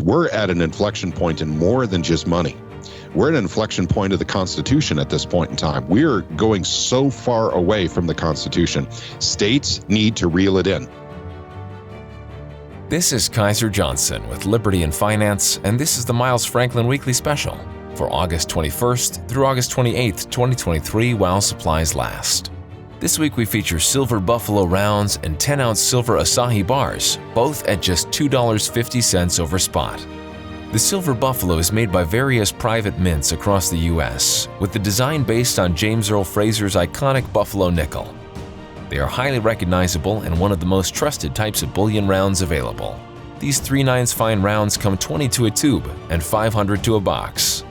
we're at an inflection point in more than just money. We're at an inflection point of the Constitution at this point in time. We're going so far away from the Constitution. States need to reel it in. This is Kaiser Johnson with Liberty and Finance, and this is the Miles Franklin Weekly Special for August 21st through August 28th, 2023, while supplies last. This week we feature Silver Buffalo Rounds and 10-ounce Silver Asahi Bars, both at just $2.50 over spot. The Silver Buffalo is made by various private mints across the U.S., with the design based on James Earl Fraser's iconic Buffalo nickel. They are highly recognizable and one of the most trusted types of bullion rounds available. These 3/9 fine rounds come 20 to a tube and 500 to a box.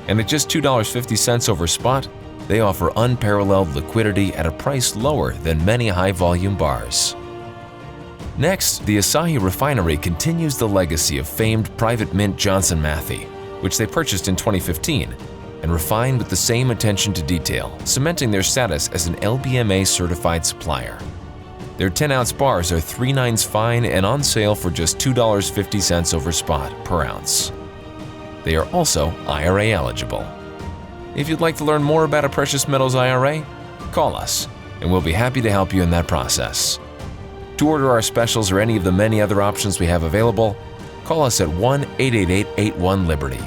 And at just $2.50 over spot, they offer unparalleled liquidity at a price lower than many high-volume bars. Next, the Asahi Refinery continues the legacy of famed private mint Johnson Matthey, which they purchased in 2015, and refined with the same attention to detail, cementing their status as an LBMA-certified supplier. Their 10-ounce bars are 3/9 fine and on sale for just $2.50 over spot per ounce. They are also IRA eligible. If you'd like to learn more about a precious metals IRA, call us, and we'll be happy to help you in that process. To order our specials or any of the many other options we have available, call us at 1-888-81-LIBERTY.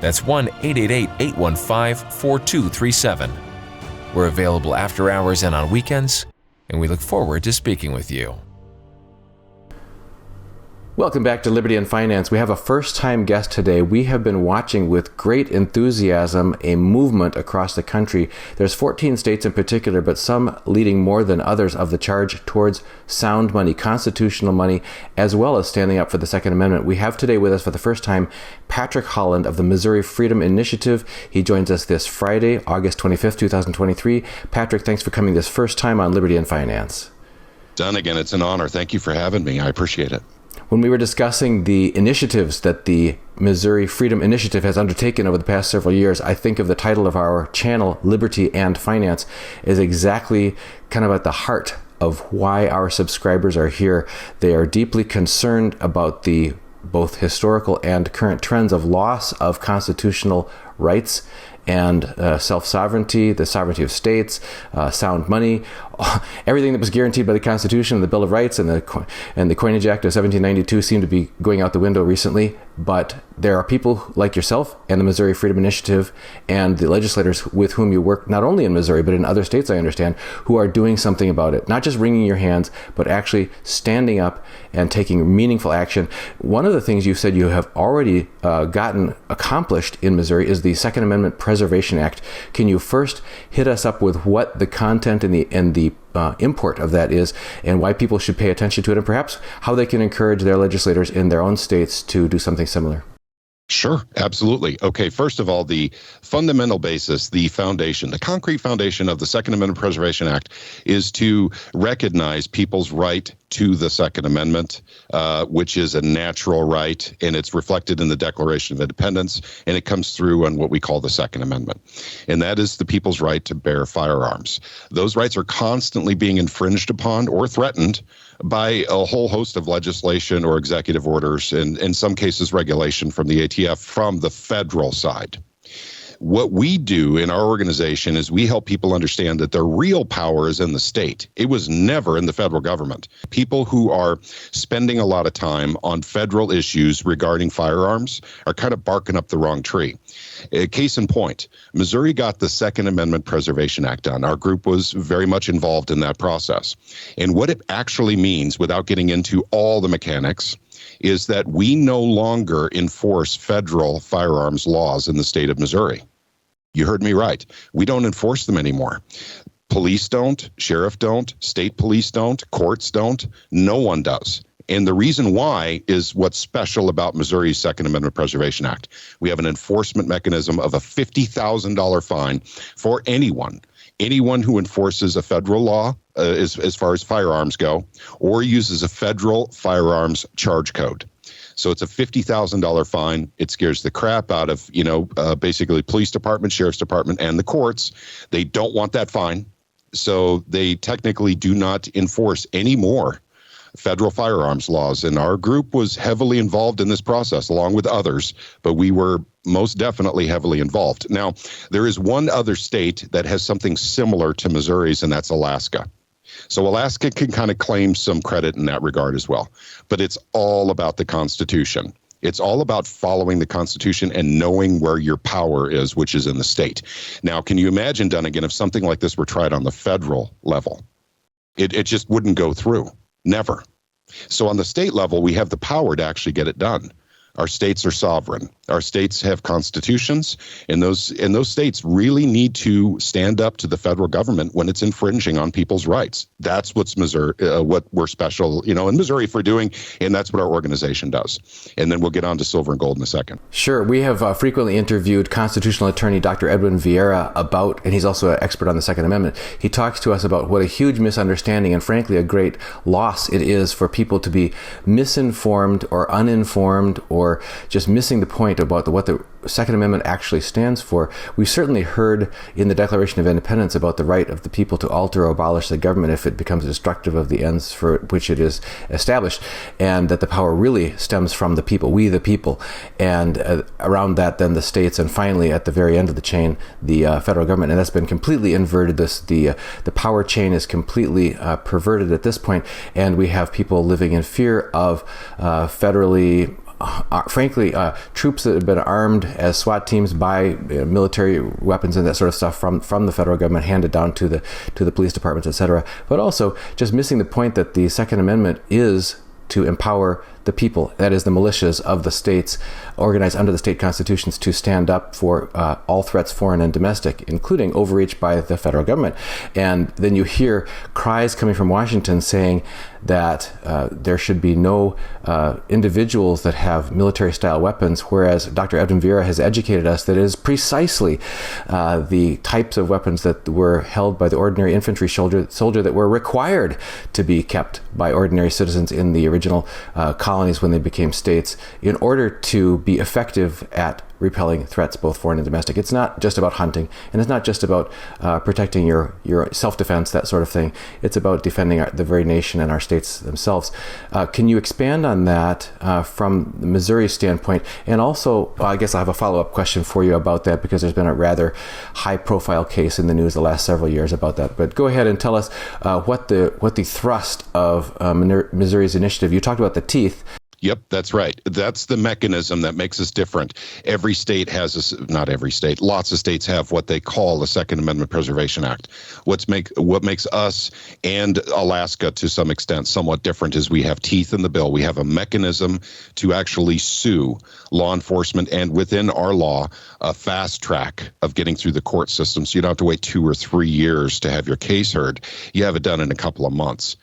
That's 1-888-815-4237. We're available after hours and on weekends, and we look forward to speaking with you. Welcome back to Liberty and Finance. We have a first-time guest today. We have been watching with great enthusiasm a movement across the country. There's 14 states in particular, but some leading more than others of the charge towards sound money, constitutional money, as well as standing up for the Second Amendment. We have today with us for the first time Patrick Holland of the Missouri Freedom Initiative. He joins us this Friday, August 25th, 2023. Patrick, thanks for coming this first time on Liberty and Finance. Dunnigan, it's an honor. Thank you for having me. I appreciate it. When we were discussing the initiatives that the Missouri Freedom Initiative has undertaken over the past several years, I think of the title of our channel, Liberty and Finance, is exactly kind of at the heart of why our subscribers are here. They are deeply concerned about the both historical and current trends of loss of constitutional rights and self-sovereignty, the sovereignty of states, sound money, everything that was guaranteed by the Constitution and the Bill of Rights and the Coinage Act of 1792 seem to be going out the window recently. But there are people like yourself and the Missouri Freedom Initiative and the legislators with whom you work, not only in Missouri, but in other states, I understand, who are doing something about it. Not just wringing your hands, but actually standing up and taking meaningful action. One of the things you said you have already gotten accomplished in Missouri is the Second Amendment Preservation Act. Can you first hit us up with what the content and the import of that is, and why people should pay attention to it, and perhaps how they can encourage their legislators in their own states to do something similar? Sure, absolutely. Okay, first of all, the fundamental basis, the foundation, the concrete foundation of the Second Amendment Preservation Act is to recognize people's right to the Second Amendment, which is a natural right, and it's reflected in the Declaration of Independence, and it comes through on what we call the Second Amendment. And that is the people's right to bear firearms. Those rights are constantly being infringed upon or threatened by a whole host of legislation or executive orders, and in some cases regulation from the ATF from the federal side. What we do in our organization is we help people understand that their real power is in the state. It was never in the federal government. People who are spending a lot of time on federal issues regarding firearms are kind of barking up the wrong tree. Case in point, Missouri got the Second Amendment Preservation Act done. Our group was very much involved in that process. And what it actually means, without getting into all the mechanics, is that we no longer enforce federal firearms laws in the state of Missouri. You heard me right. We don't enforce them anymore. Police don't, sheriff don't, state police don't, courts don't, no one does. And the reason why is what's special about Missouri's Second Amendment Preservation Act. We have an enforcement mechanism of a $50,000 fine for anyone who enforces a federal law as far as firearms go, or uses a federal firearms charge code. So it's a $50,000 fine. It scares the crap out of, basically police department, sheriff's department, and the courts. They don't want that fine. So they technically do not enforce any more federal firearms laws. And our group was heavily involved in this process, along with others, but we were most definitely heavily involved. Now, there is one other state that has something similar to Missouri's, and that's Alaska. So Alaska can kind of claim some credit in that regard as well. But it's all about the Constitution. It's all about following the Constitution and knowing where your power is, which is in the state. Now, can you imagine, Dunnigan, if something like this were tried on the federal level? It just wouldn't go through. Never. So on the state level, we have the power to actually get it done. Our states are sovereign. Our states have constitutions, and those states really need to stand up to the federal government when it's infringing on people's rights. That's what's Missouri, what we're special, in Missouri for doing, and that's what our organization does. And then we'll get on to silver and gold in a second. Sure. We have frequently interviewed constitutional attorney Dr. Edwin Vieira about, and he's also an expert on the Second Amendment. He talks to us about what a huge misunderstanding and frankly a great loss it is for people to be misinformed or uninformed or just missing the point about what the Second Amendment actually stands for. We certainly heard in the Declaration of Independence about the right of the people to alter or abolish the government if it becomes destructive of the ends for which it is established, and that the power really stems from the people, we the people, and around that then the states, and finally at the very end of the chain, the federal government. And that's been completely inverted. The power chain is completely perverted at this point, and we have people living in fear of federally troops that have been armed as SWAT teams by military weapons and that sort of stuff from the federal government handed down to the police departments, etc. But also just missing the point that the Second Amendment is to empower the people, that is the militias of the states organized under the state constitutions to stand up for all threats, foreign and domestic, including overreach by the federal government. And then you hear cries coming from Washington saying that there should be no individuals that have military-style weapons, whereas Dr. Edwin Vieira has educated us that it is precisely the types of weapons that were held by the ordinary infantry soldier that were required to be kept by ordinary citizens in the original colonies when they became states in order to be effective at repelling threats, both foreign and domestic. It's not just about hunting, and it's not just about protecting your self-defense, that sort of thing. It's about defending the very nation and our states themselves. Can you expand on that from the Missouri standpoint? And also, I guess I have a follow-up question for you about that, because there's been a rather high-profile case in the news the last several years about that. But go ahead and tell us what the thrust of Missouri's initiative. You talked about the teeth. Yep, that's right. That's the mechanism that makes us different. Every state has not every state, lots of states have what they call the Second Amendment Preservation Act. What makes us and Alaska to some extent somewhat different is we have teeth in the bill. We have a mechanism to actually sue law enforcement, and within our law, a fast track of getting through the court system. So you don't have to wait 2 or 3 years to have your case heard. You have it done in a couple of months.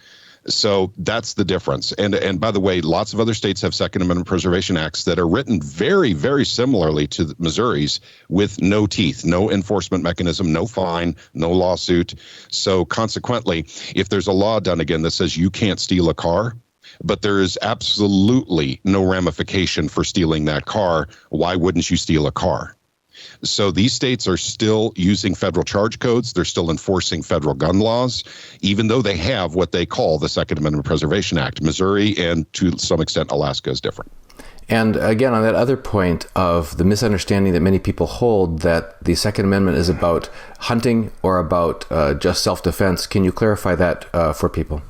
So that's the difference. And by the way, lots of other states have Second Amendment Preservation Acts that are written very, very similarly to Missouri's, with no teeth, no enforcement mechanism, no fine, no lawsuit. So consequently, if there's a law done again that says you can't steal a car, but there is absolutely no ramification for stealing that car, why wouldn't you steal a car? So these states are still using federal charge codes. They're still enforcing federal gun laws, even though they have what they call the Second Amendment Preservation Act. Missouri and to some extent Alaska is different. And again, on that other point of the misunderstanding that many people hold that the Second Amendment is about hunting or about just self-defense, can you clarify that for people?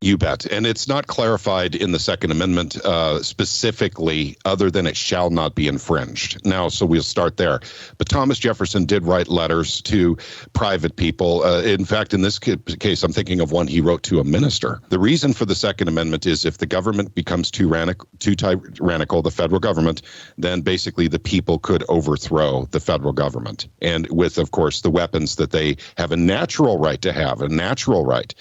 You bet. And it's not clarified in the Second Amendment specifically, other than it shall not be infringed. Now, so we'll start there. But Thomas Jefferson did write letters to private people. In fact, in this case, I'm thinking of one he wrote to a minister. The reason for the Second Amendment is if the government becomes too tyrannical, the federal government, then basically the people could overthrow the federal government. And with, of course, the weapons that they have a natural right to have, a natural right.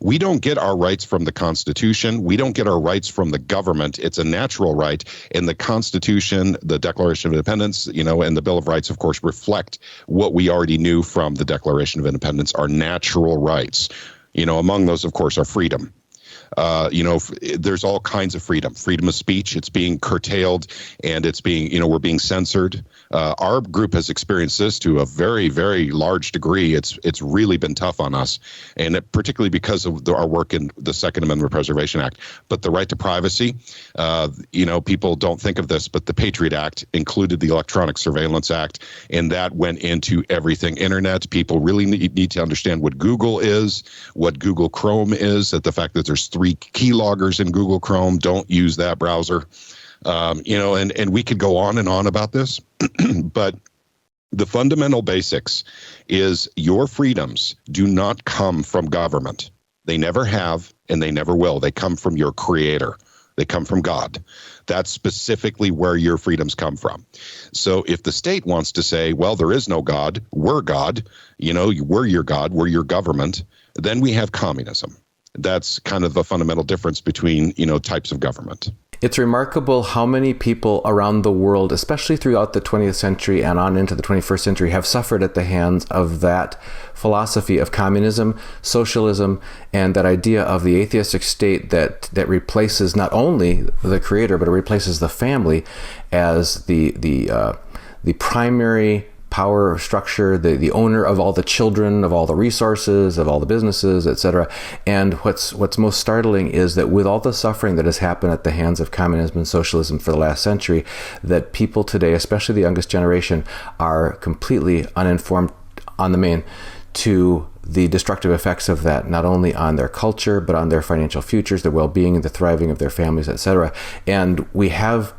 We don't get our rights from the Constitution. We don't get our rights from the government. It's a natural right. And the Constitution, the Declaration of Independence, and the Bill of Rights, of course, reflect what we already knew from the Declaration of Independence, our natural rights. Among those, of course, are freedom. There's all kinds of freedom of speech. It's being curtailed, and it's being, we're being censored. Our group has experienced this to a very, very large degree. It's really been tough on us, and particularly because of our work in the Second Amendment Preservation Act. But the right to privacy, people don't think of this, but the Patriot Act included the Electronic Surveillance Act, and that went into everything internet. People really need to understand what Google is, what Google Chrome is, that the fact that there's 3 keyloggers in Google Chrome. Don't use that browser. And we could go on and on about this, but the fundamental basics is your freedoms do not come from government. They never have, and they never will. They come from your creator. They come from God. That's specifically where your freedoms come from. So if the state wants to say, well, there is no God, we're God, we're your God, we're your government, then we have communism. That's kind of the fundamental difference between, types of government. It's remarkable how many people around the world, especially throughout the 20th century and on into the 21st century, have suffered at the hands of that philosophy of communism, socialism, and that idea of the atheistic state that replaces not only the creator, but it replaces the family as the primary power structure, the owner of all the children, of all the resources, of all the businesses, etc. And what's most startling is that with all the suffering that has happened at the hands of communism and socialism for the last century, that people today, especially the youngest generation, are completely uninformed on the main to the destructive effects of that, not only on their culture, but on their financial futures, their well-being, the thriving of their families, etc. And we have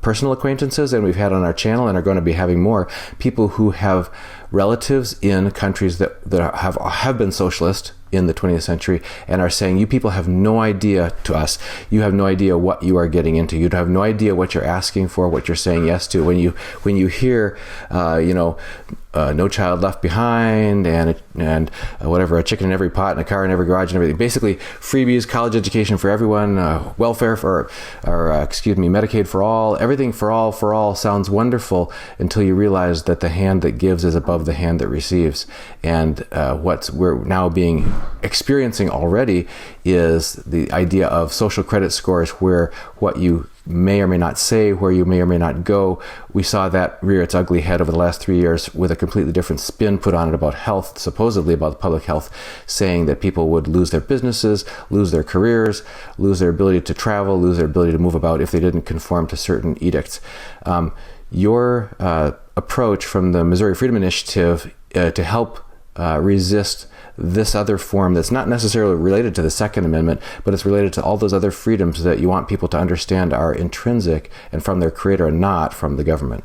personal acquaintances, and we've had on our channel and are going to be having more, people who have relatives in countries that have been socialist in the 20th century and are saying, you people have no idea to us. You have no idea what you are getting into. You have no idea what you're asking for, what you're saying yes to. When you hear, no child left behind and whatever, a chicken in every pot and a car in every garage and everything. Basically, freebies, college education for everyone, welfare Medicaid for all, everything for all sounds wonderful until you realize that the hand that gives is above the hand that receives. And what we're now experiencing already is the idea of social credit scores, where what you may or may not say, where you may or may not go. We saw that rear its ugly head over the last 3 years with a completely different spin put on it about health, supposedly about public health, saying that people would lose their businesses, lose their careers, lose their ability to travel, lose their ability to move about if they didn't conform to certain edicts. Your approach from the Missouri Freedom Initiative to help resist this other form that's not necessarily related to the Second Amendment, but it's related to all those other freedoms that you want people to understand are intrinsic and from their creator and not from the government.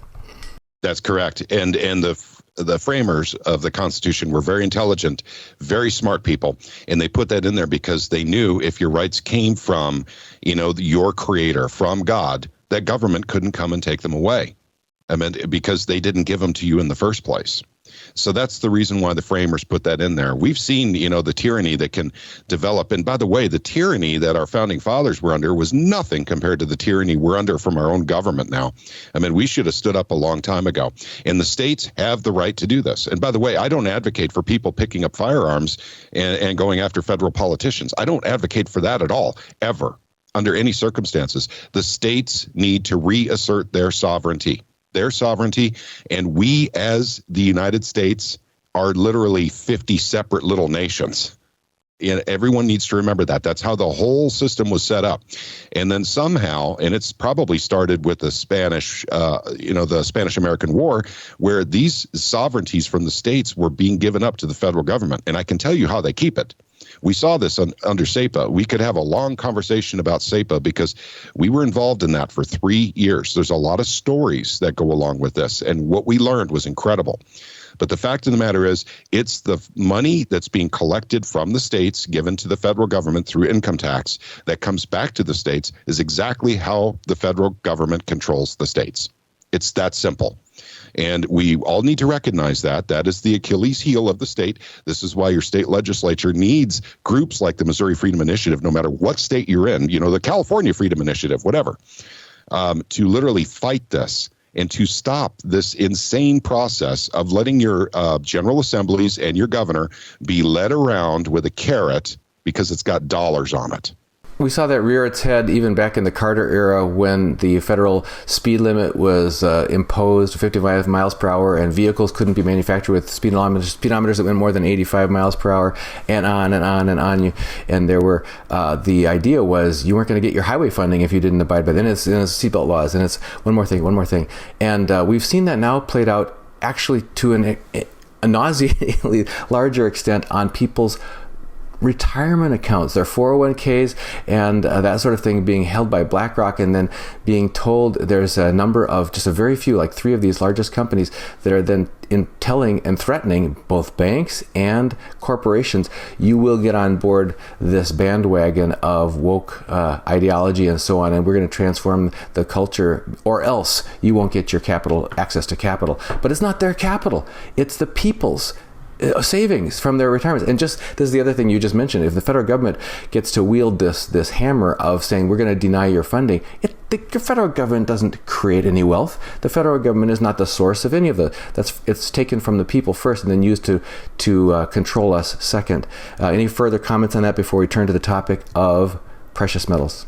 That's correct. And the framers of the Constitution were very intelligent, very smart people, and they put that in there because they knew if your rights came from, your creator, from God, that government couldn't come and take them away. Because they didn't give them to you in the first place. So that's the reason why the framers put that in there. We've seen, the tyranny that can develop. And by the way, the tyranny that our founding fathers were under was nothing compared to the tyranny we're under from our own government now. We should have stood up a long time ago. And the states have the right to do this. And by the way, I don't advocate for people picking up firearms and going after federal politicians. I don't advocate for that at all, ever, under any circumstances. The states need to reassert their sovereignty. And we as the United States are literally 50 separate little nations. And everyone needs to remember that. That's how the whole system was set up. And then somehow, and it's probably started with the the Spanish-American War, where these sovereignties from the states were being given up to the federal government. And I can tell you how they keep it. We saw this under SEPA. We could have a long conversation about SEPA because we were involved in that for 3 years. There's a lot of stories that go along with this, and what we learned was incredible. But the fact of the matter is, it's the money that's being collected from the states, given to the federal government through income tax, that comes back to the states, is exactly how the federal government controls the states. It's that simple. And we all need to recognize that. That is the Achilles heel of the state. This is why your state legislature needs groups like the Missouri Freedom Initiative, no matter what state you're in, the California Freedom Initiative, whatever, to literally fight this and to stop this insane process of letting your general assemblies and your governor be led around with a carrot because it's got dollars on it. We saw that rear its head even back in the Carter era when the federal speed limit was imposed, 55 miles per hour, and vehicles couldn't be manufactured with speedometers that went more than 85 miles per hour, and on and on and on. And there were the idea was you weren't going to get your highway funding if you didn't abide by. Then it's seatbelt laws, and it's one more thing, and we've seen that now played out actually to a nauseatingly larger extent on people's retirement accounts, their 401ks and that sort of thing being held by BlackRock, and then being told there's a number of just a very few, like 3 of these largest companies that are then telling and threatening both banks and corporations, you will get on board this bandwagon of woke ideology and so on, and we're going to transform the culture, or else you won't get your access to capital. But it's not their capital, it's the people's savings from their retirements. And this is the other thing you just mentioned. If the federal government gets to wield this hammer of saying we're going to deny your funding, the federal government doesn't create any wealth. The federal government is not the source of any of it's taken from the people first and then used to control us second. Any further comments on that before we turn to the topic of precious metals?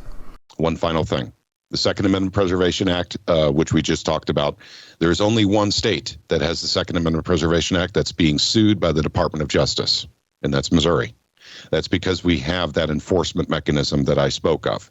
One final thing. The Second Amendment Preservation Act, which we just talked about, there's only one state that has the Second Amendment Preservation Act that's being sued by the Department of Justice, and that's Missouri. That's because we have that enforcement mechanism that I spoke of.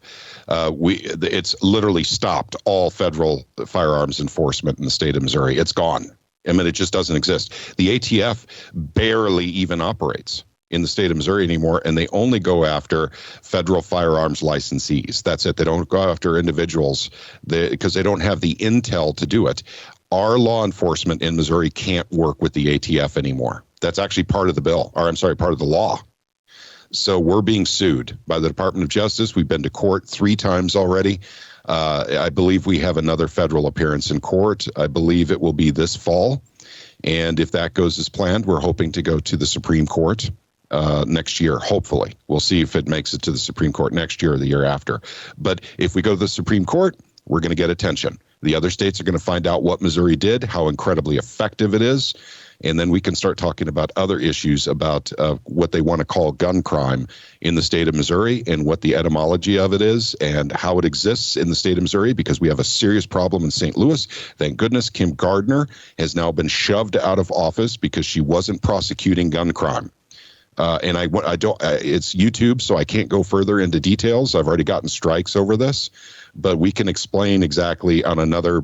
It's literally stopped all federal firearms enforcement in the state of Missouri. It's gone. I mean, it just doesn't exist. The ATF barely even operates in the state of Missouri anymore, and they only go after federal firearms licensees. That's it. They don't go after individuals because they don't have the intel to do it. Our law enforcement in Missouri can't work with the ATF anymore. That's actually part of the bill, or part of the law. So we're being sued by the Department of Justice. We've been to court 3 times already. I believe we have another federal appearance in court. I believe it will be this fall. And if that goes as planned, we're hoping to go to the Supreme Court next year, hopefully. We'll see if it makes it to the Supreme Court next year or the year after. But if we go to the Supreme Court, we're going to get attention. The other states are going to find out what Missouri did, how incredibly effective it is, and then we can start talking about other issues about what they want to call gun crime in the state of Missouri and what the etymology of it is and how it exists in the state of Missouri, because we have a serious problem in St. Louis. Thank goodness Kim Gardner has now been shoved out of office because she wasn't prosecuting gun crime. And I don't. It's YouTube, so I can't go further into details. I've already gotten strikes over this, but we can explain exactly on another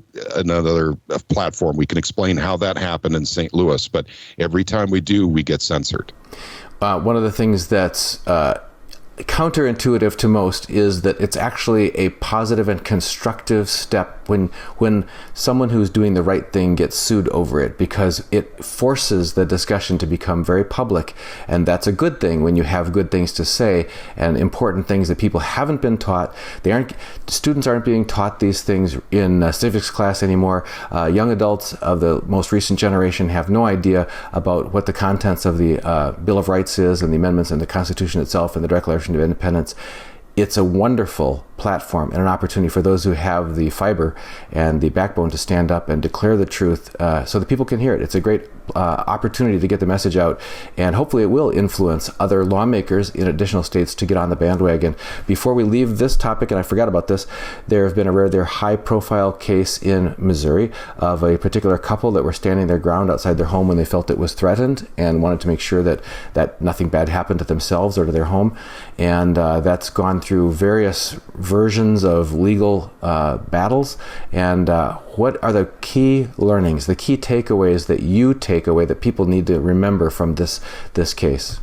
platform. We can explain how that happened in St. Louis. But every time we do, we get censored. One of the things that's counterintuitive to most is that it's actually a positive and constructive step when someone who's doing the right thing gets sued over it, because it forces the discussion to become very public, and that's a good thing when you have good things to say and important things that people haven't been taught. Students aren't being taught these things in civics class anymore. Young adults of the most recent generation have no idea about what the contents of the Bill of Rights is and the amendments and the Constitution itself and the Declaration of Independence. It's a wonderful platform and an opportunity for those who have the fiber and the backbone to stand up and declare the truth so that people can hear it. It's a great opportunity to get the message out, and hopefully it will influence other lawmakers in additional states to get on the bandwagon. Before we leave this topic, and I forgot about this, there have been a rather high-profile case in Missouri of a particular couple that were standing their ground outside their home when they felt it was threatened and wanted to make sure that nothing bad happened to themselves or to their home, and that's gone through various versions of legal battles. And what are the key learnings, the key takeaways that you take away that people need to remember from this case?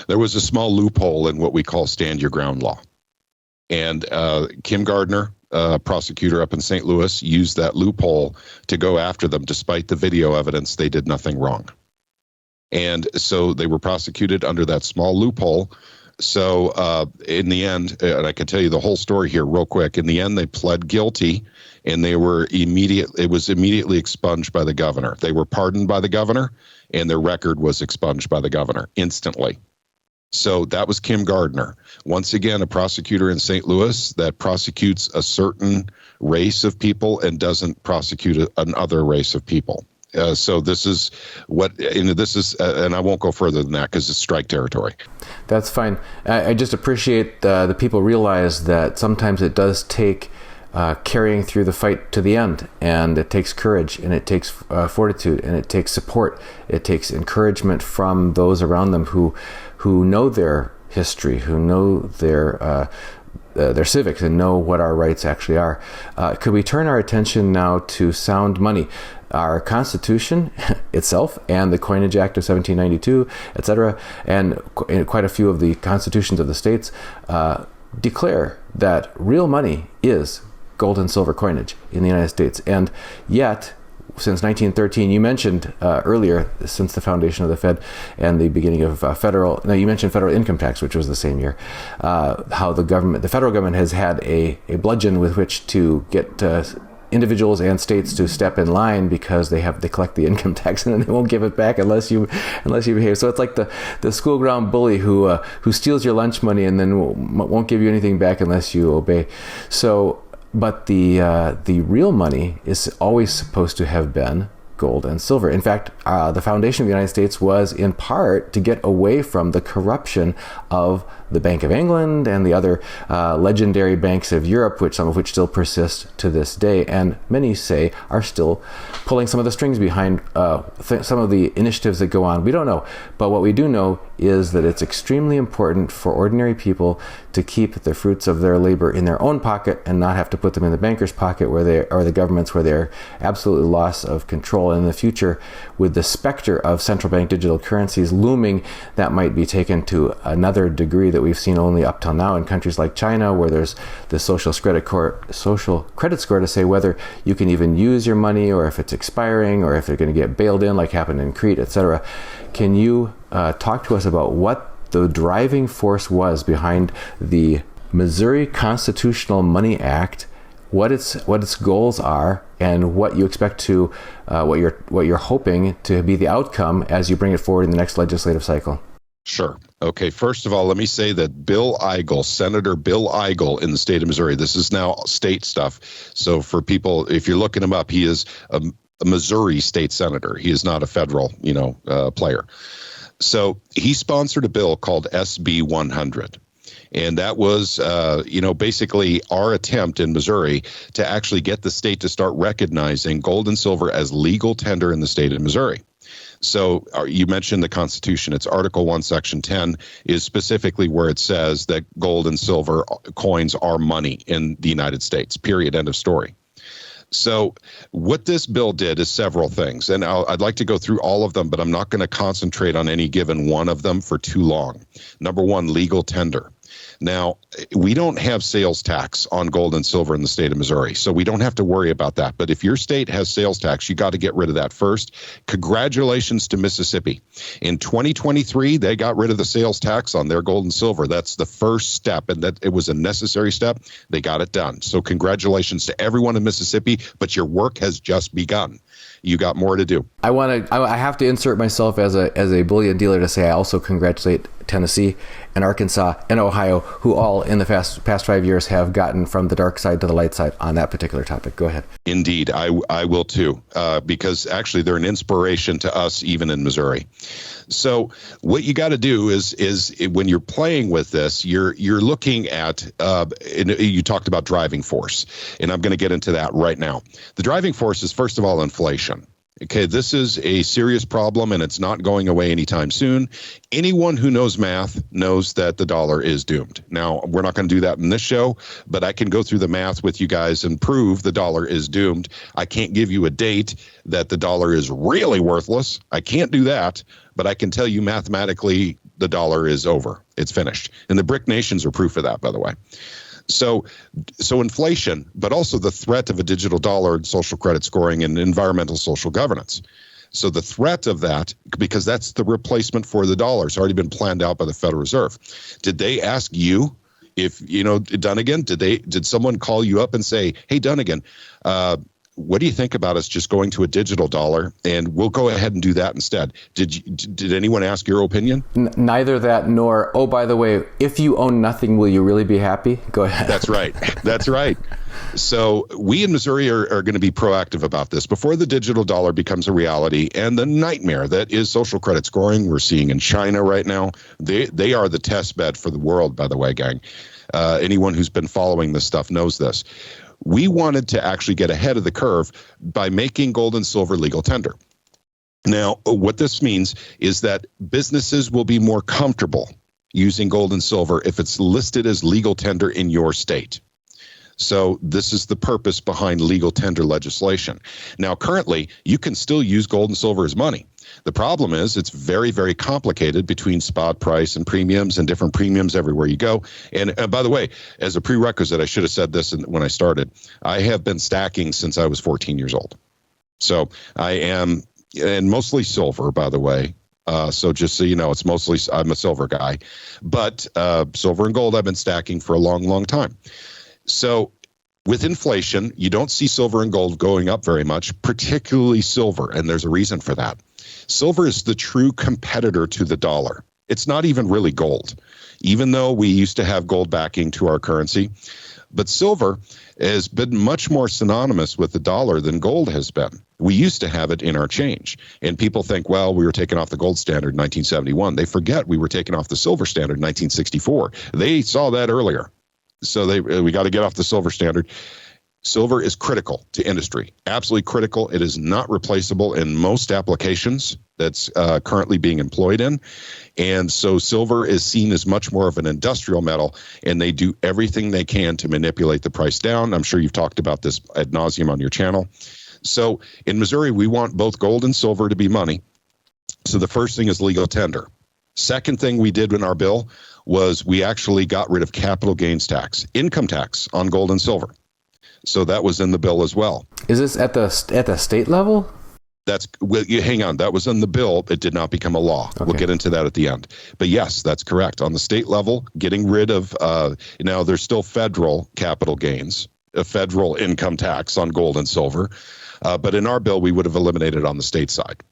There was a small loophole in what we call stand your ground law. And Kim Gardner, prosecutor up in St. Louis, used that loophole to go after them despite the video evidence they did nothing wrong. And so they were prosecuted under that small loophole. So in the end, and I can tell you the whole story here real quick, in the end, they pled guilty, and it was immediately expunged by the governor. They were pardoned by the governor, and their record was expunged by the governor instantly. So that was Kim Gardner. Once again, a prosecutor in St. Louis that prosecutes a certain race of people and doesn't prosecute another race of people. So this is and I won't go further than that because it's strike territory. That's fine. I just appreciate the people realize that sometimes it does take carrying through the fight to the end, and it takes courage, and it takes fortitude, and it takes support. It takes encouragement from those around them who know their history, who know their civics, and know what our rights actually are. Could we turn our attention now to sound money? Our Constitution itself and the Coinage Act of 1792, etc., and quite a few of the constitutions of the states declare that real money is gold and silver coinage in the United States. And yet, since 1913, you mentioned earlier, since the foundation of the Fed and the beginning of you mentioned federal income tax, which was the same year, how the federal government has had a bludgeon with which to get individuals and states to step in line, because they collect the income tax and then they won't give it back unless you behave. So it's like the school ground bully who steals your lunch money and then won't give you anything back unless you obey. So, but the real money is always supposed to have been gold and silver. In fact, the foundation of the United States was in part to get away from the corruption of the Bank of England and the other legendary banks of Europe, some of which still persist to this day, and many say are still pulling some of the strings behind some of the initiatives that go on. We don't know, but what we do know is that it's extremely important for ordinary people to keep the fruits of their labor in their own pocket and not have to put them in the banker's pocket or the government's, where they're absolutely loss of control. And in the future, with the specter of central bank digital currencies looming, that might be taken to another degree that we've seen only up till now in countries like China, where there's the social credit score to say whether you can even use your money, or if it's expiring, or if they're going to get bailed in, like happened in Crete, etc. Can you talk to us about what the driving force was behind the Missouri Constitutional Money Act, what its goals are, and what you expect to what you're hoping to be the outcome as you bring it forward in the next legislative cycle? Sure. Okay. First of all, let me say that Senator Bill Eigel in the state of Missouri, this is now state stuff. So for people, if you're looking him up, he is a Missouri state senator. He is not a federal, player. So he sponsored a bill called SB 100. And that was, basically our attempt in Missouri to actually get the state to start recognizing gold and silver as legal tender in the state of Missouri. So you mentioned the Constitution. It's Article 1, Section 10 is specifically where it says that gold and silver coins are money in the United States, period, end of story. So what this bill did is several things, and I'd like to go through all of them, but I'm not going to concentrate on any given one of them for too long. Number one, legal tender. Now, we don't have sales tax on gold and silver in the state of Missouri, so we don't have to worry about that. But if your state has sales tax, you got to get rid of that first. Congratulations to Mississippi. In 2023, they got rid of the sales tax on their gold and silver. That's the first step, and that it was a necessary step. They got it done. So congratulations to everyone in Mississippi, but your work has just begun. You got more to do. I have to insert myself as a bullion dealer to say I also congratulate Tennessee and Arkansas and Ohio, who all in the past 5 years have gotten from the dark side to the light side on that particular topic. Go ahead. Indeed, I will too, because actually they're an inspiration to us even in Missouri. So what you got to do is when you're playing with this, you're looking at, you talked about driving force, and I'm going to get into that right now. The driving force is, first of all, inflation. Okay, this is a serious problem, and it's not going away anytime soon. Anyone who knows math knows that the dollar is doomed. Now, we're not going to do that in this show, but I can go through the math with you guys and prove the dollar is doomed. I can't give you a date that the dollar is really worthless. I can't do that, but I can tell you mathematically the dollar is over. It's finished. And the BRIC nations are proof of that, by the way. So inflation, but also the threat of a digital dollar and social credit scoring and environmental social governance. So the threat of that, because that's the replacement for the dollar, it's already been planned out by the Federal Reserve. Did they ask you if, Dunnigan, did someone call you up and say, hey, Dunnigan, what do you think about us just going to a digital dollar, and we'll go ahead and do that instead? Did anyone ask your opinion? Neither that nor, oh, by the way, if you own nothing, will you really be happy? Go ahead. That's right. That's right. So we in Missouri are going to be proactive about this before the digital dollar becomes a reality. And the nightmare that is social credit scoring we're seeing in China right now, they are the test bed for the world, by the way, gang. Anyone who's been following this stuff knows this. We wanted to actually get ahead of the curve by making gold and silver legal tender. Now, what this means is that businesses will be more comfortable using gold and silver if it's listed as legal tender in your state. So this is the purpose behind legal tender legislation. Now, currently, you can still use gold and silver as money. The problem is it's very, very complicated between spot price and premiums and different premiums everywhere you go. And by the way, as a prerequisite, I should have said this when I started, I have been stacking since I was 14 years old. So I am, and mostly silver, by the way. So just so you know, it's mostly, I'm a silver guy. But silver and gold I've been stacking for a long, long time. So with inflation, you don't see silver and gold going up very much, particularly silver, and there's a reason for that. Silver is the true competitor to the dollar. It's not even really gold, even though we used to have gold backing to our currency. But silver has been much more synonymous with the dollar than gold has been. We used to have it in our change. And people think, well, we were taking off the gold standard in 1971. They forget we were taking off the silver standard in 1964. They saw that earlier. So we got to get off the silver standard. Silver is critical to industry, absolutely critical. It is not replaceable in most applications that's currently being employed in. And so silver is seen as much more of an industrial metal, and they do everything they can to manipulate the price down. I'm sure you've talked about this ad nauseum on your channel. So in Missouri, we want both gold and silver to be money. So the first thing is legal tender. Second thing we did in our bill was we actually got rid of capital gains tax, income tax on gold and silver. So that was in the bill as well. Is this at the state level? Hang on. That was in the bill. It did not become a law. Okay. We'll get into that at the end. But yes, that's correct. On the state level, getting rid of, now there's still federal capital gains, a federal income tax on gold and silver. But in our bill, we would have eliminated it on the state side.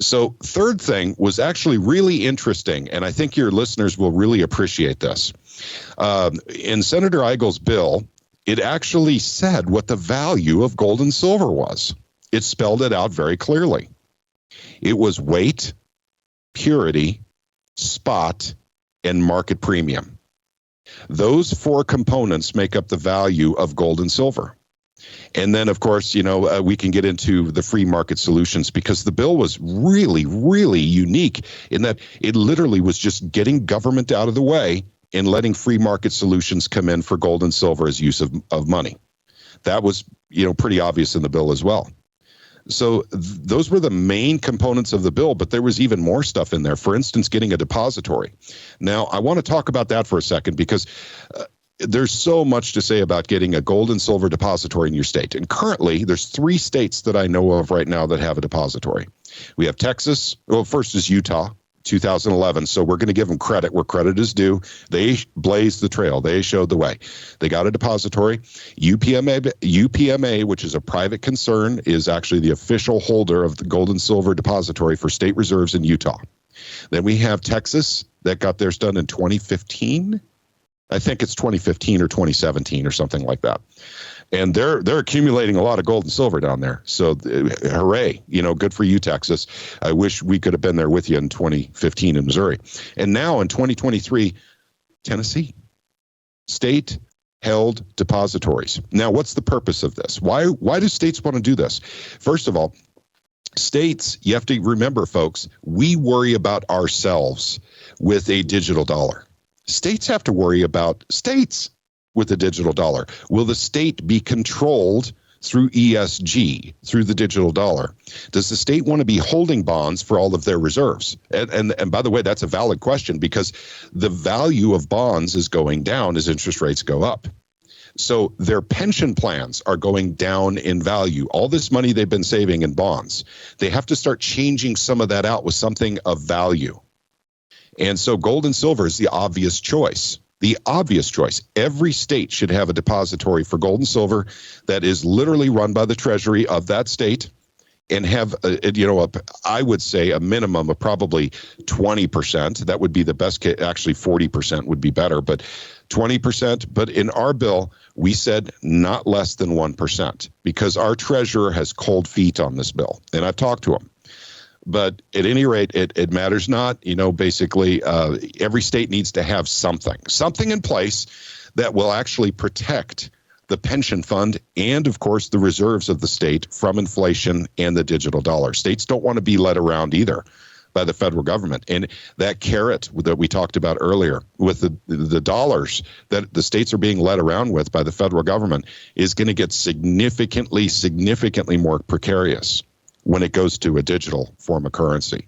So third thing was actually really interesting, and I think your listeners will really appreciate this. In Senator Eigel's bill, it actually said what the value of gold and silver was. It spelled it out very clearly. It was weight, purity, spot, and market premium. Those four components make up the value of gold and silver. And then, of course, we can get into the free market solutions because the bill was really, really unique in that it literally was just getting government out of the way and letting free market solutions come in for gold and silver as use of money. That was, pretty obvious in the bill as well. So those were the main components of the bill, but there was even more stuff in there. For instance, getting a depository. Now, I want to talk about that for a second because there's so much to say about getting a gold and silver depository in your state. And currently, there's 3 states that I know of right now that have a depository. We have Texas. Well, first is Utah, 2011. So we're going to give them credit where credit is due. They blazed the trail. They showed the way. They got a depository. UPMA, which is a private concern, is actually the official holder of the gold and silver depository for state reserves in Utah. Then we have Texas that got theirs done in 2015. I think it's 2015 or 2017 or something like that. And they're accumulating a lot of gold and silver down there. So hooray, good for you, Texas. I wish we could have been there with you in 2015 in Missouri. And now in 2023, Tennessee, state-held depositories. Now, what's the purpose of this? Why do states want to do this? First of all, states, you have to remember, folks, we worry about ourselves with a digital dollar. States have to worry about states with a digital dollar. Will the state be controlled through ESG, through the digital dollar? Does the state want to be holding bonds for all of their reserves? And by the way, that's a valid question because the value of bonds is going down as interest rates go up. So their pension plans are going down in value. All this money they've been saving in bonds, they have to start changing some of that out with something of value. And so gold and silver is the obvious choice. The obvious choice. Every state should have a depository for gold and silver that is literally run by the Treasury of that state and have, I would say a minimum of probably 20%. That would be the best case. Actually, 40% would be better, but 20%, but in our bill, we said not less than 1% because our treasurer has cold feet on this bill, and I've talked to him. But at any rate, it matters not. Basically, every state needs to have something in place that will actually protect the pension fund and, of course, the reserves of the state from inflation and the digital dollar. States don't want to be led around either by the federal government. And that carrot that we talked about earlier with the dollars that the states are being led around with by the federal government is going to get significantly more precarious when it goes to a digital form of currency.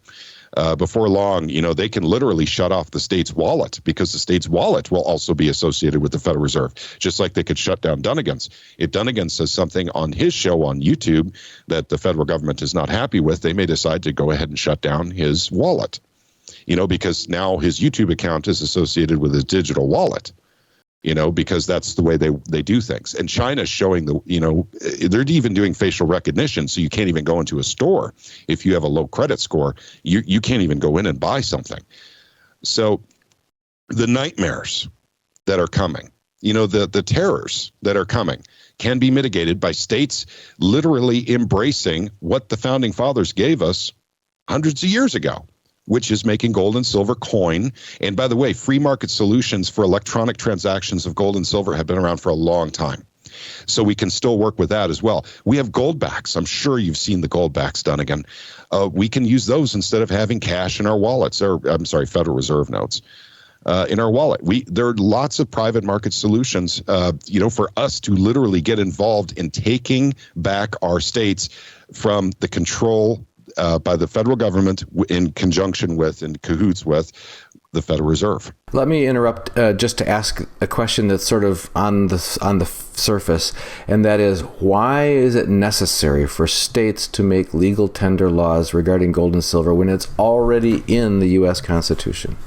Before long, they can literally shut off the state's wallet because the state's wallet will also be associated with the Federal Reserve, just like they could shut down Dunnigan's. If Dunnigan says something on his show on YouTube that the federal government is not happy with, they may decide to go ahead and shut down his wallet, because now his YouTube account is associated with his digital wallet. Because that's the way they do things. And China's showing they're even doing facial recognition, so you can't even go into a store if you have a low credit score. You can't even go in and buy something. So the nightmares that are coming, the terrors that are coming can be mitigated by states literally embracing what the founding fathers gave us hundreds of years ago, which is making gold and silver coin. And by the way, free market solutions for electronic transactions of gold and silver have been around for a long time. So we can still work with that as well. We have gold backs. I'm sure you've seen the gold backs done again. We can use those instead of having cash in our wallets, Federal Reserve notes in our wallet. There are lots of private market solutions, for us to literally get involved in taking back our states from the control by the federal government in conjunction with and cahoots with the Federal Reserve. Let me interrupt just to ask a question that's sort of on the surface, and that is, why is it necessary for states to make legal tender laws regarding gold and silver when it's already in the U.S. Constitution?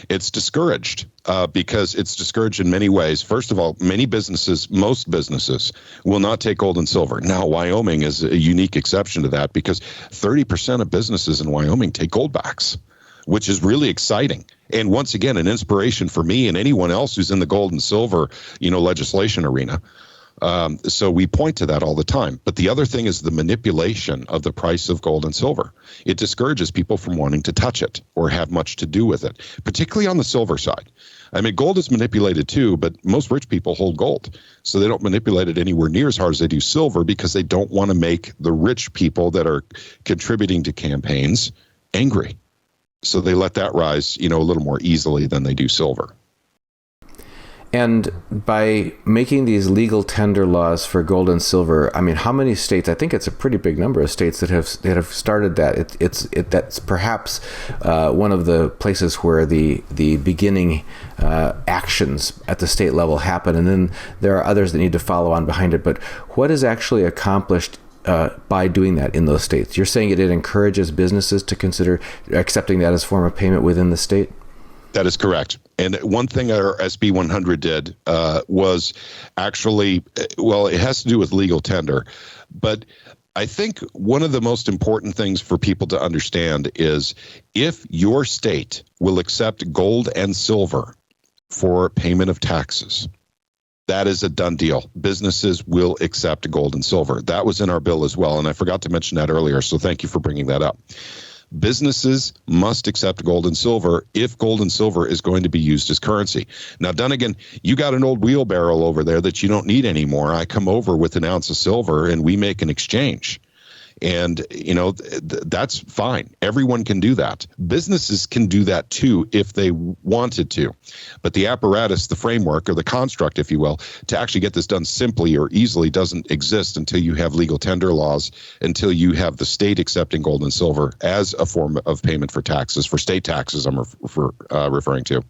It's discouraged because it's discouraged in many ways. First of all, most businesses will not take gold and silver. Now, Wyoming is a unique exception to that because 30% of businesses in Wyoming take gold backs, which is really exciting. And once again, an inspiration for me and anyone else who's in the gold and silver, legislation arena. So we point to that all the time. But the other thing is the manipulation of the price of gold and silver. It discourages people from wanting to touch it or have much to do with it, particularly on the silver side. I mean, gold is manipulated too, but most rich people hold gold. So they don't manipulate it anywhere near as hard as they do silver because they don't want to make the rich people that are contributing to campaigns angry. So they let that rise, a little more easily than they do silver. And by making these legal tender laws for gold and silver, I mean, how many states? I think it's a pretty big number of states that have started that. That's perhaps one of the places where the beginning actions at the state level happen, and then there are others that need to follow on behind it. But what is actually accomplished by doing that in those states? You're saying it encourages businesses to consider accepting that as a form of payment within the state? That is correct. And one thing our SB 100 did was actually, it has to do with legal tender. But I think one of the most important things for people to understand is if your state will accept gold and silver for payment of taxes, that is a done deal. Businesses will accept gold and silver. That was in our bill as well. And I forgot to mention that earlier. So thank you for bringing that up. Businesses must accept gold and silver if gold and silver is going to be used as currency. Now, Dunnigan, you got an old wheelbarrow over there that you don't need anymore. I come over with an ounce of silver and we make an exchange. And, that's fine. Everyone can do that. Businesses can do that too if they wanted to. But the apparatus, the framework, or the construct, if you will, to actually get this done simply or easily doesn't exist until you have legal tender laws, until you have the state accepting gold and silver as a form of payment for taxes, for state taxes I'm referring to.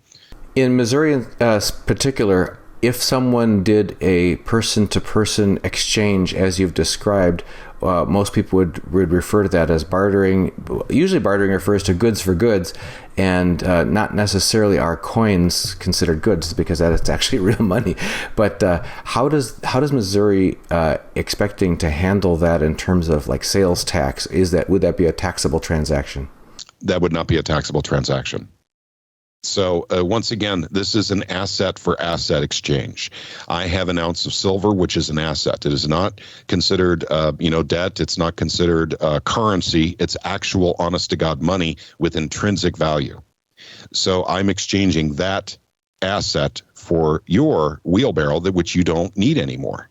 In Missouri in particular, if someone did a person-to-person exchange, as you've described, most people would refer to that as bartering. Usually bartering refers to goods for goods, and not necessarily are coins considered goods because that is actually real money. But how does Missouri expecting to handle that in terms of like sales tax? Would that be a taxable transaction? That would not be a taxable transaction. So once again, this is an asset for asset exchange. I have an ounce of silver, which is an asset. It is not considered, debt. It's not considered currency. It's actual, honest to God money with intrinsic value. So I'm exchanging that asset for your wheelbarrow, which you don't need anymore.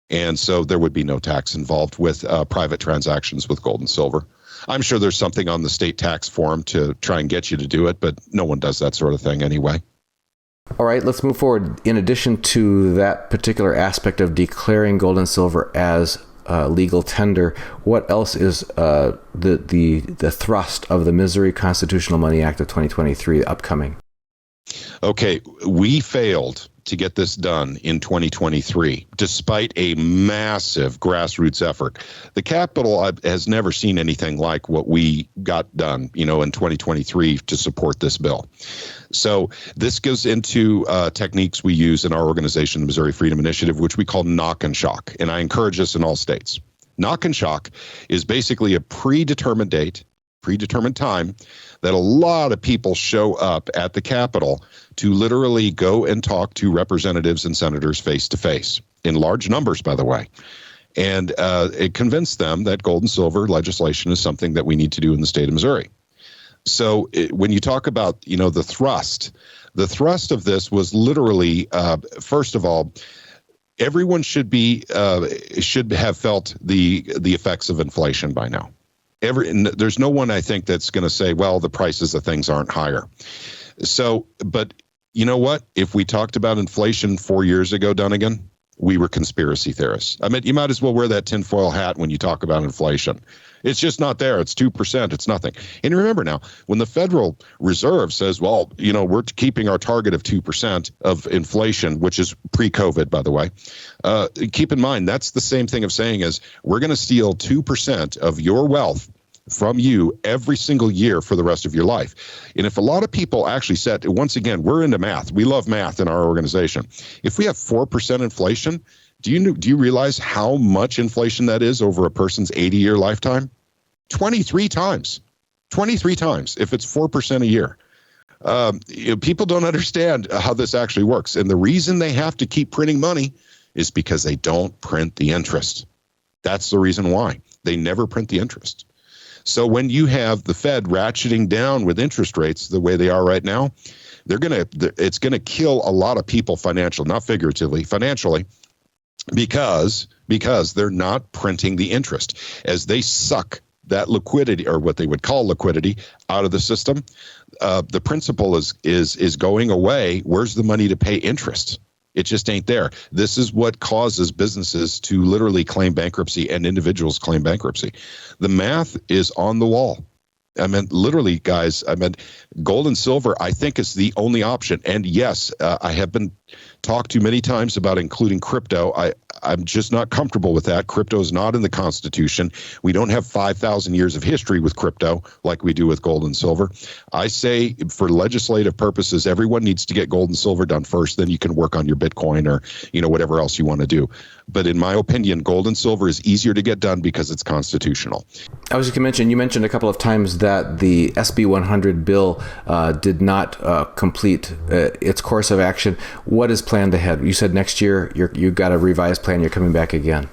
And so there would be no tax involved with private transactions with gold and silver. I'm sure there's something on the state tax form to try and get you to do it, but no one does that sort of thing anyway. All right, let's move forward. In addition to that particular aspect of declaring gold and silver as legal tender, what else is the thrust of the Missouri Constitutional Money Act of 2023 upcoming? Okay, we failed to get this done in 2023, despite a massive grassroots effort. The Capitol has never seen anything like what we got done, in 2023 to support this bill. So this goes into techniques we use in our organization, the Missouri Freedom Initiative, which we call knock and shock. And I encourage this in all states. Knock and shock is basically a predetermined date, predetermined time that a lot of people show up at the Capitol to literally go and talk to representatives and senators face to face, in large numbers, by the way. And it convinced them that gold and silver legislation is something that we need to do in the state of Missouri. So when you talk about, the thrust of this was literally, first of all, everyone should have felt the effects of inflation by now. There's no one, I think, that's going to say, well, the prices of things aren't higher. So, but you know what? If we talked about inflation 4 years ago, Dunnigan, we were conspiracy theorists. I mean, you might as well wear that tinfoil hat when you talk about inflation. It's just not there. It's 2%. It's nothing. And remember now, when the Federal Reserve says, well, we're keeping our target of 2% of inflation, which is pre-COVID, by the way, keep in mind, that's the same thing of saying is we're going to steal 2% of your wealth from you every single year for the rest of your life. And if a lot of people actually said, once again, we're into math. We love math in our organization. If we have 4% inflation, do you realize how much inflation that is over a person's 80-year lifetime? 23 times. 23 times if it's 4% a year. People don't understand how this actually works. And the reason they have to keep printing money is because they don't print the interest. That's the reason why. They never print the interest. So when you have the Fed ratcheting down with interest rates the way they are right now, it's going to kill a lot of people financially, not figuratively, financially, because they're not printing the interest. As they suck that liquidity, or what they would call liquidity, out of the system, the principal is going away. Where's the money to pay interest? It just ain't there. This is what causes businesses to literally claim bankruptcy and individuals claim bankruptcy. The math is on the wall. I mean, literally, guys, gold and silver, I think, is the only option. And yes, I have been talked to many times about including crypto. I'm just not comfortable with that. Crypto is not in the Constitution. We don't have 5,000 years of history with crypto like we do with gold and silver. I say for legislative purposes, everyone needs to get gold and silver done first. Then you can work on your Bitcoin or, whatever else you want to do. But in my opinion, gold and silver is easier to get done because it's constitutional. I was just going to mention, you mentioned a couple of times that the SB 100 bill did not complete its course of action. What is planned ahead? You said next year you've got a revised plan. You're coming back again.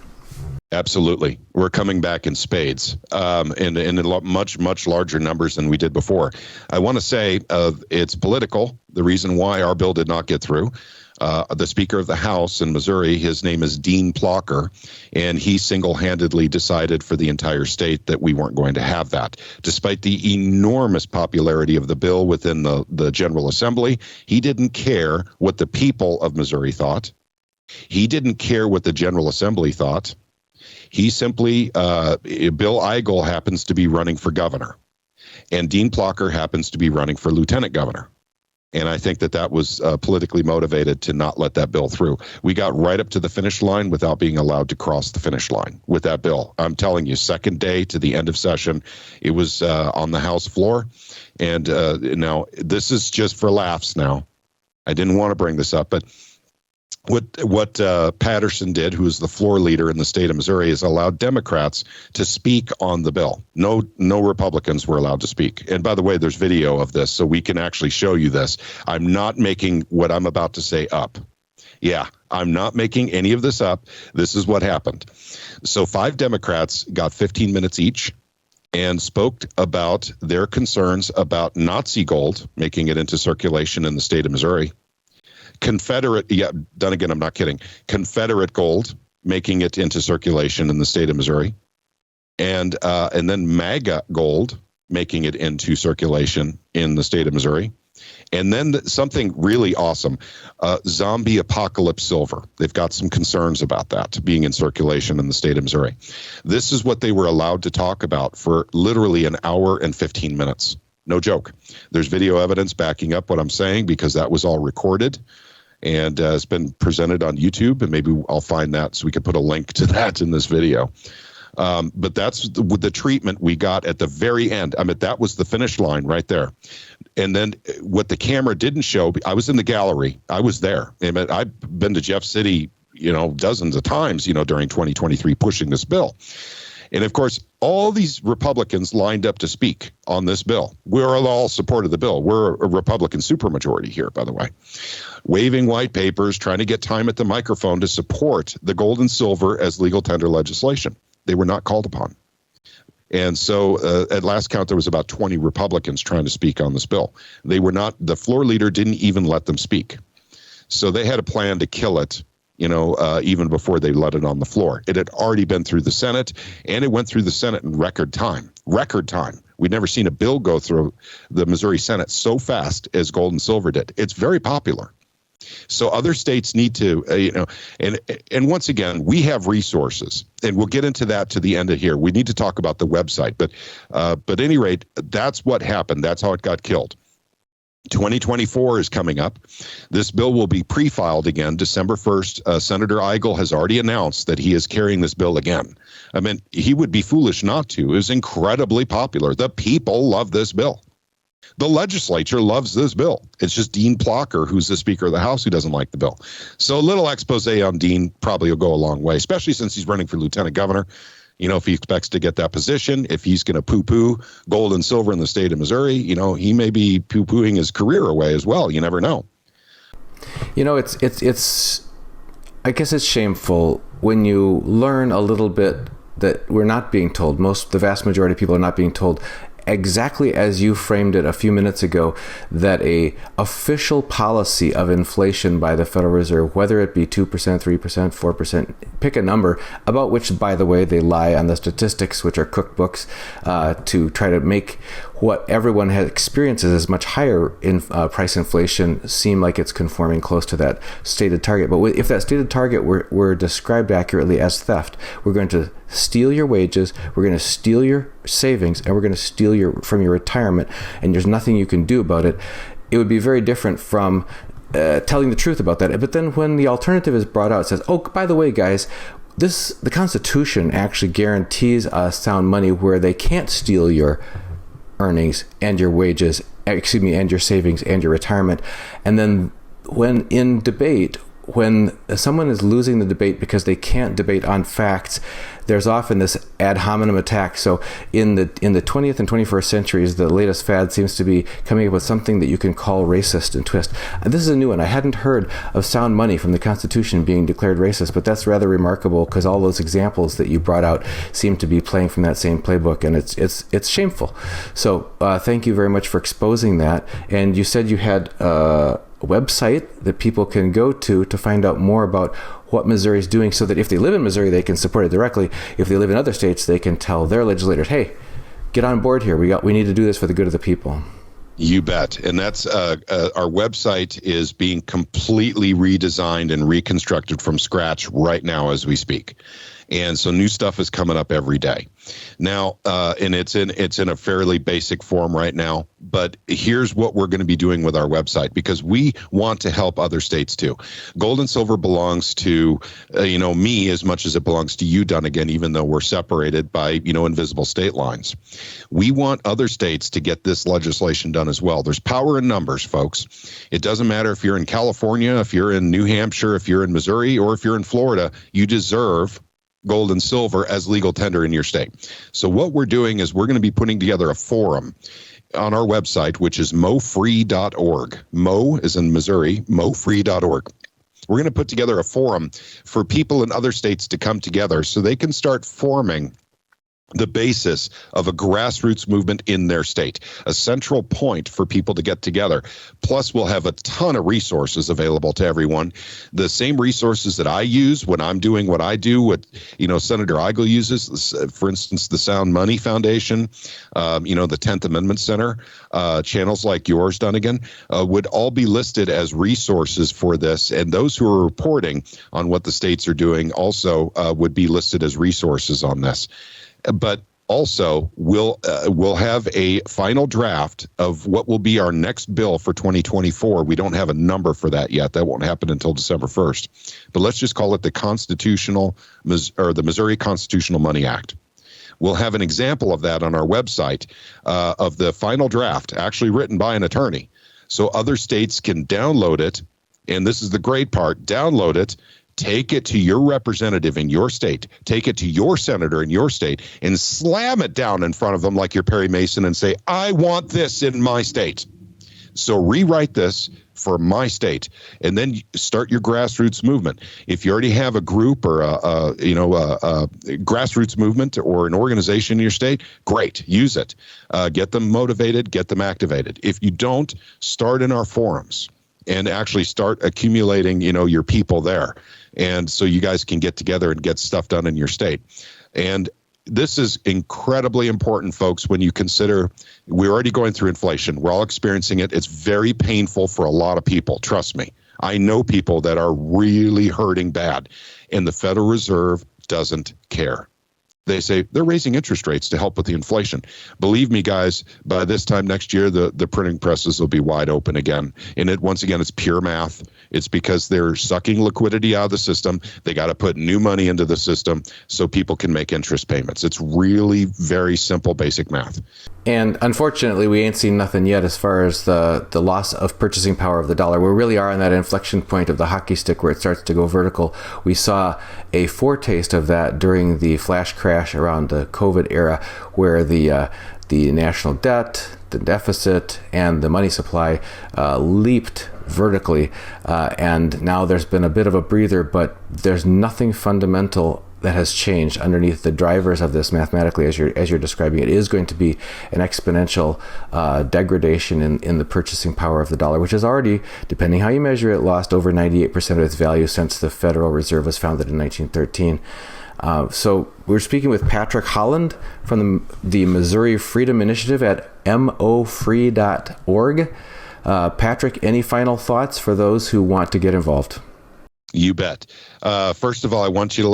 Absolutely. We're coming back in spades, in much larger numbers than we did before. I want to say it's political, the reason why our bill did not get through. The Speaker of the House in Missouri, his name is Dean Plocker, and he single-handedly decided for the entire state that we weren't going to have that. Despite the enormous popularity of the bill within the General Assembly, he didn't care what the people of Missouri thought. He didn't care what the General Assembly thought. He simply, Bill Eigel happens to be running for governor, and Dean Plocker happens to be running for lieutenant governor. And I think that was politically motivated to not let that bill through. We got right up to the finish line without being allowed to cross the finish line with that bill. I'm telling you, second day to the end of session, it was on the House floor. And now this is just for laughs now. I didn't want to bring this up, but What Patterson did, who is the floor leader in the state of Missouri, is allowed Democrats to speak on the bill. No Republicans were allowed to speak. And by the way, there's video of this, so we can actually show you this. I'm not making what I'm about to say up. Yeah, I'm not making any of this up. This is what happened. So 5 Democrats got 15 minutes each and spoke about their concerns about Nazi gold making it into circulation in the state of Missouri. Confederate, yeah, then again, I'm not kidding. Confederate gold making it into circulation in the state of Missouri, and then MAGA gold making it into circulation in the state of Missouri, and then something really awesome, zombie apocalypse silver. They've got some concerns about that being in circulation in the state of Missouri. This is what they were allowed to talk about for literally an hour and 15 minutes. No joke. There's video evidence backing up what I'm saying because that was all recorded. And it's been presented on YouTube, and maybe I'll find that so we can put a link to that in this video. But that's the treatment we got at the very end. I mean, that was the finish line right there. And then what the camera didn't show, I was in the gallery. I was there. I mean, I've been to Jeff City, dozens of times, during 2023 pushing this bill. And of course, all these Republicans lined up to speak on this bill. We're all supported the bill. We're a Republican supermajority here, by the way. Waving white papers, trying to get time at the microphone to support the gold and silver as legal tender legislation. They were not called upon. And so at last count, there was about 20 Republicans trying to speak on this bill. They were not, the floor leader didn't even let them speak. So they had a plan to kill it, even before they let it on the floor. It had already been through the Senate, and it went through the Senate in record time. Record time. We'd never seen a bill go through the Missouri Senate so fast as gold and silver did. It's very popular. So other states need to, and once again, we have resources, and we'll get into that to the end of here. We need to talk about the website, but at any rate, that's what happened. That's how it got killed. 2024 is coming up. This bill will be pre-filed again December 1st. Senator Eigel has already announced that he is carrying this bill again. I mean, he would be foolish not to. It was incredibly popular. The people love this bill. The legislature loves this bill. It's just Dean Plocker, who's the Speaker of the House, who doesn't like the bill. So a little expose on Dean probably will go a long way, especially since he's running for lieutenant governor. If he expects to get that position, if he's going to poo-poo gold and silver in the state of Missouri, he may be poo-pooing his career away as well. You never know. It's I guess it's shameful when you learn a little bit that we're not being told. The vast majority of people are not being told exactly as you framed it a few minutes ago, that a official policy of inflation by the Federal Reserve, whether it be 2%, 3%, 4%, pick a number, about which, by the way, they lie on the statistics, which are cookbooks, to try to make what everyone has experiences as much higher in price inflation seem like it's conforming close to that stated target. But if that stated target were described accurately as theft, we're going to steal your wages, we're going to steal your savings, and we're going to steal from your retirement, and there's nothing you can do about it. It would be very different from telling the truth about that. But then when the alternative is brought out, it says, oh, by the way, guys, the Constitution actually guarantees us sound money where they can't steal your earnings and your wages, and your savings and your retirement. And then when in debate, when someone is losing the debate because they can't debate on facts, there's often this ad hominem attack. So in the 20th and 21st centuries, the latest fad seems to be coming up with something that you can call racist and twist. This is a new one. I hadn't heard of sound money from the Constitution being declared racist, but that's rather remarkable because all those examples that you brought out seem to be playing from that same playbook, and it's shameful. So thank you very much for exposing that. And you said you had a website that people can go to find out more about what Missouri is doing, so that if they live in Missouri, they can support it directly. If they live in other states, they can tell their legislators, hey, get on board here. We need to do this for the good of the people. You bet. And that's our website is being completely redesigned and reconstructed from scratch right now as we speak. And so new stuff is coming up every day. Now, and it's in a fairly basic form right now, but here's what we're going to be doing with our website, because we want to help other states too. Gold and silver belongs to, me as much as it belongs to you, Dunnigan, even though we're separated by, invisible state lines. We want other states to get this legislation done as well. There's power in numbers, folks. It doesn't matter if you're in California, if you're in New Hampshire, if you're in Missouri, or if you're in Florida, you deserve gold and silver as legal tender in your state. So what we're doing is we're going to be putting together a forum on our website, which is mofree.org. Mo is in Missouri, mofree.org. We're going to put together a forum for people in other states to come together so they can start forming the basis of a grassroots movement in their state, a central point for people to get together. Plus, we'll have a ton of resources available to everyone. The same resources that I use when I'm doing what I do, what Senator Eigel uses, for instance, the Sound Money Foundation, the 10th Amendment Center, channels like yours, Dunnigan, would all be listed as resources for this. And those who are reporting on what the states are doing also would be listed as resources on this. But also, we'll have a final draft of what will be our next bill for 2024. We don't have a number for that yet. That won't happen until December 1st. But let's just call it the Missouri Constitutional Money Act. We'll have an example of that on our website of the final draft, actually written by an attorney. So other states can download it. And this is the great part. Download it. Take it to your representative in your state, take it to your senator in your state, and slam it down in front of them like you're Perry Mason and say, I want this in my state. So rewrite this for my state, and then start your grassroots movement. If you already have a group or a grassroots movement or an organization in your state, great, use it. Get them motivated, get them activated. If you don't, start in our forums and actually start accumulating, your people there. And so you guys can get together and get stuff done in your state. And this is incredibly important, folks, when you consider we're already going through inflation. We're all experiencing it. It's very painful for a lot of people. Trust me. I know people that are really hurting bad, and the Federal Reserve doesn't care. They say they're raising interest rates to help with the inflation. Believe me, guys, by this time next year, the printing presses will be wide open again. And once again, it's pure math. It's because they're sucking liquidity out of the system. They got to put new money into the system so people can make interest payments. It's really very simple, basic math. And unfortunately, we ain't seen nothing yet as far as the loss of purchasing power of the dollar. We really are on that inflection point of the hockey stick where it starts to go vertical. We saw a foretaste of that during the flash crash around the COVID era, where the national debt, the deficit, and the money supply leaped vertically. And now there's been a bit of a breather, but there's nothing fundamental that has changed underneath the drivers of this mathematically, as you're describing. It is going to be an exponential degradation in the purchasing power of the dollar, which has already, depending how you measure it, lost over 98% of its value since the Federal Reserve was founded in 1913. So we're speaking with Patrick Holland from the Missouri Freedom Initiative at mofree.org. Patrick, any final thoughts for those who want to get involved? You bet. First of all, I want you to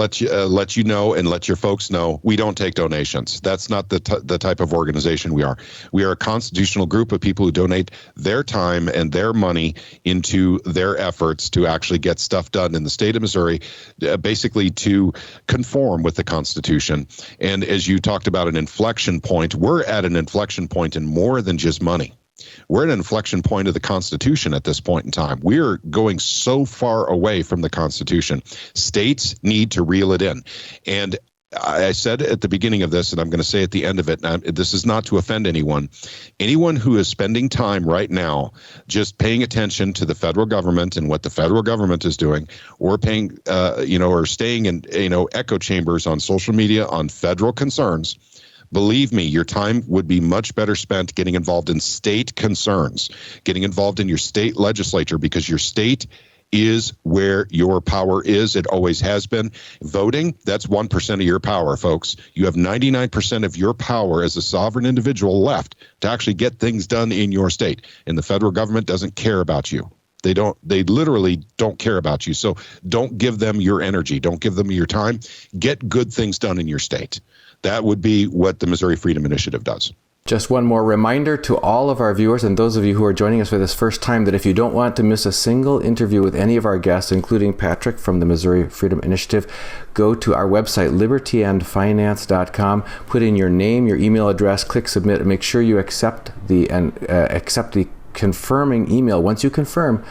let you know and let your folks know we don't take donations. That's not the type of organization we are. We are a constitutional group of people who donate their time and their money into their efforts to actually get stuff done in the state of Missouri, basically to conform with the Constitution. And as you talked about an inflection point, we're at an inflection point in more than just money. We're at an inflection point of the Constitution at this point in time. We're going so far away from the Constitution. States need to reel it in. And I said at the beginning of this, and I'm going to say at the end of it, and this is not to offend anyone. Anyone who is spending time right now just paying attention to the federal government and what the federal government is doing, or paying, or staying in, echo chambers on social media on federal concerns, believe me, your time would be much better spent getting involved in state concerns, getting involved in your state legislature, because your state is where your power is. It always has been. Voting, that's 1% of your power, folks. You have 99% of your power as a sovereign individual left to actually get things done in your state. And the federal government doesn't care about you. They literally don't care about you. So don't give them your energy. Don't give them your time. Get good things done in your state. That would be what the Missouri Freedom Initiative does. Just one more reminder to all of our viewers and those of you who are joining us for this first time that if you don't want to miss a single interview with any of our guests, including Patrick from the Missouri Freedom Initiative, go to our website, libertyandfinance.com, put in your name, your email address, click submit, and make sure you accept the confirming email. Once you confirm,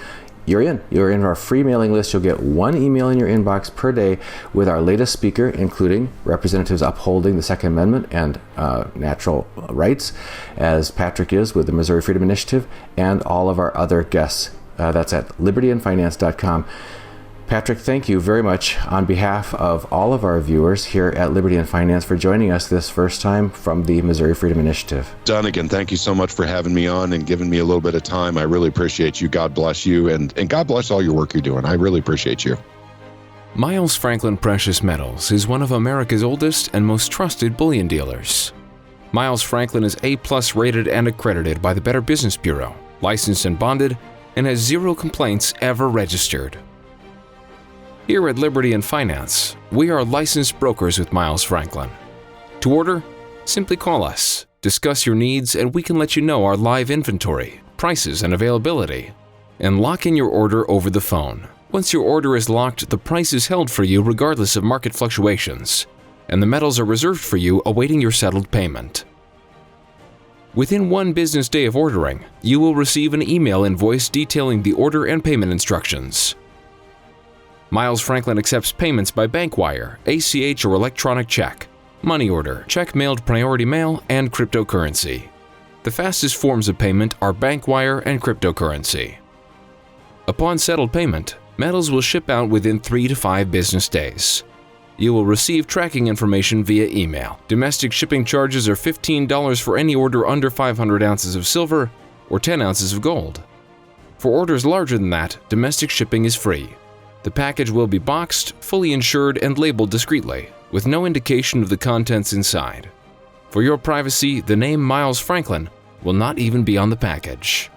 you're in. You're in our free mailing list. You'll get one email in your inbox per day with our latest speaker, including representatives upholding the Second Amendment and natural rights, as Patrick is with the Missouri Freedom Initiative, and all of our other guests. That's at libertyandfinance.com. Patrick, thank you very much on behalf of all of our viewers here at Liberty and Finance for joining us this first time from the Missouri Freedom Initiative. Dunnigan, thank you so much for having me on and giving me a little bit of time. I really appreciate you. God bless you, and God bless all your work you're doing. I really appreciate you. Miles Franklin Precious Metals is one of America's oldest and most trusted bullion dealers. Miles Franklin is A+ rated and accredited by the Better Business Bureau, licensed and bonded, and has 0 complaints ever registered. Here at Liberty and Finance, we are licensed brokers with Miles Franklin. To order, simply call us, discuss your needs, and we can let you know our live inventory, prices, and availability, and lock in your order over the phone. Once your order is locked, the price is held for you regardless of market fluctuations, and the metals are reserved for you awaiting your settled payment. Within 1 business day of ordering, you will receive an email invoice detailing the order and payment instructions. Miles Franklin accepts payments by bank wire, ACH or electronic check, money order, check mailed priority mail, and cryptocurrency. The fastest forms of payment are bank wire and cryptocurrency. Upon settled payment, metals will ship out within 3 to 5 business days. You will receive tracking information via email. Domestic shipping charges are $15 for any order under 500 ounces of silver or 10 ounces of gold. For orders larger than that, domestic shipping is free. The package will be boxed, fully insured, and labeled discreetly, with no indication of the contents inside. For your privacy, the name Miles Franklin will not even be on the package.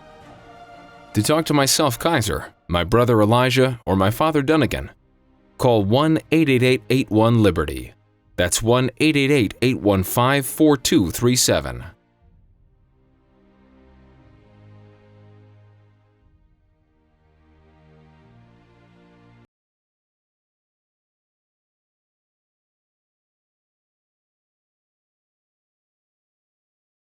To talk to myself, Kaiser, my brother Elijah, or my father Dunnigan, call 1-888-81-LIBERTY. That's 1-888-815-4237.